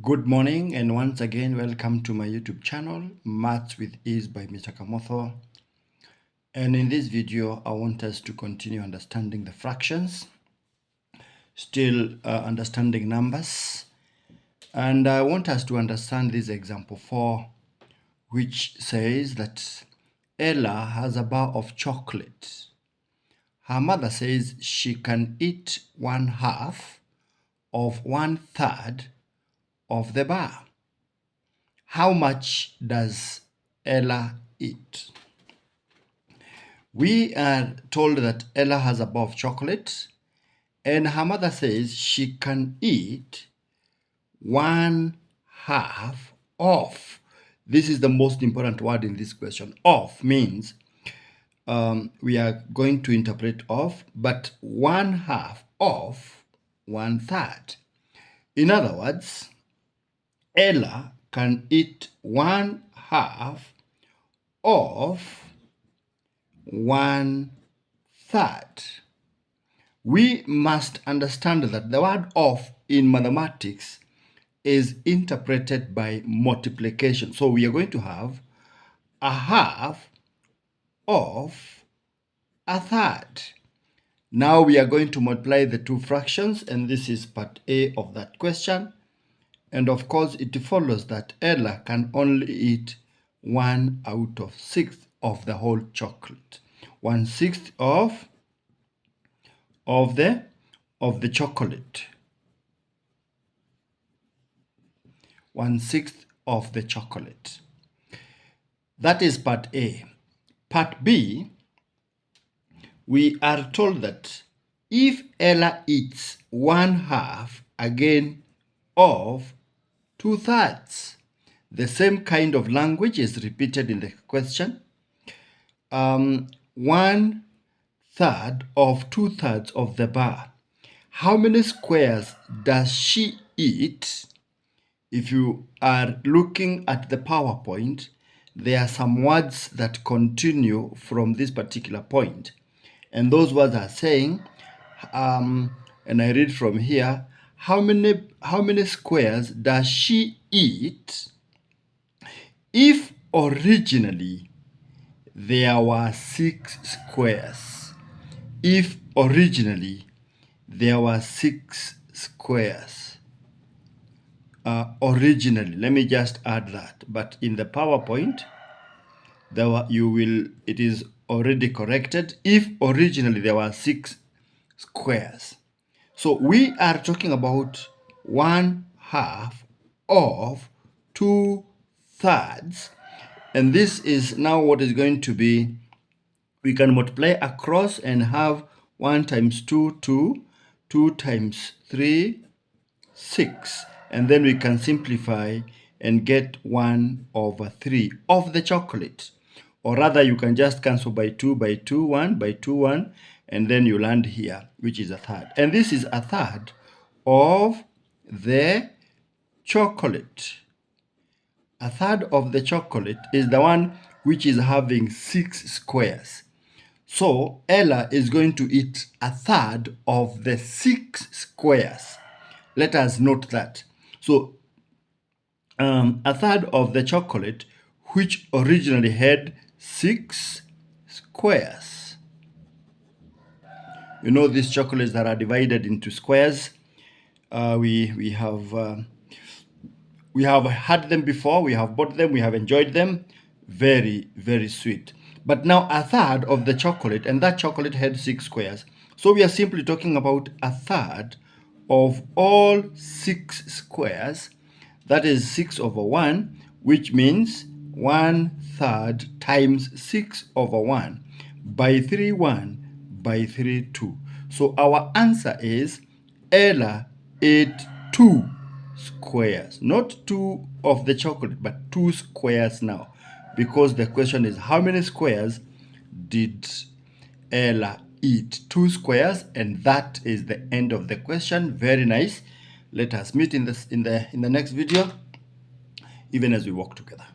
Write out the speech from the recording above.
Good morning, and once again welcome to my YouTube channel, Maths with Ease by Mr. Kamotho. And in this video I want us to continue understanding the fractions, still understanding numbers, and I want us to understand this example 4, which says that Ella has a bar of chocolate. Her mother says she can eat 1/2 of 1/3 of the bar. How much does Ella eat? We are told that Ella has a bar of chocolate and her mother says she can eat 1/2 of. This is the most important word in this question. Of means we are going to interpret of, but 1/2 of 1/3. In other words, Ella can eat 1/2 of 1/3. We must understand that the word of in mathematics is interpreted by multiplication. So we are going to have 1/2 of 1/3. Now we are going to multiply the two fractions, and this is part A of that question. And of course, it follows that Ella can only eat 1/6 of the whole chocolate. 1/6 of the chocolate. 1/6 of the chocolate. That is part A. Part B, we are told that if Ella eats 1/2 again of 2/3, the same kind of language is repeated in the question. 1/3 of 2/3 of the bar. How many squares does she eat? If you are looking at the PowerPoint, there are some words that continue from this particular point. And those words are saying, and I read from here, how many squares does she eat if originally there were 6 squares? If originally there were 6 squares. Originally, let me just add that. But in the PowerPoint, it is already corrected. If originally there were 6 squares. So we are talking about 1/2 of 2/3, and this is now what is going to be. We can multiply across and have 1 times 2, 2, 2 times 3, 6, and then we can simplify and get 1/3 of the chocolate. Or rather, you can just cancel by 2, 1, by 2, 1, and then you land here, which is 1/3. And this is 1/3 of the chocolate. 1/3 of the chocolate is the one which is having 6 squares. So Ella is going to eat 1/3 of the 6 squares. Let us note that. So 1/3 of the chocolate, which originally had 6 squares. You know, these chocolates that are divided into squares. We have had them before. We have bought them. We have enjoyed them. Very, very sweet. But now 1/3 of the chocolate, and that chocolate had 6 squares. So we are simply talking about 1/3 of all 6 squares. That is 6/1, which means 1/3 times 6/1 by 3, 1 by 3, 2. So our answer is Ella ate 2 squares, not 2 of the chocolate, but 2 squares now, because the question is how many squares did Ella eat? 2 squares, and that is the end of the question. Very nice. Let us meet in the next video, even as we work together.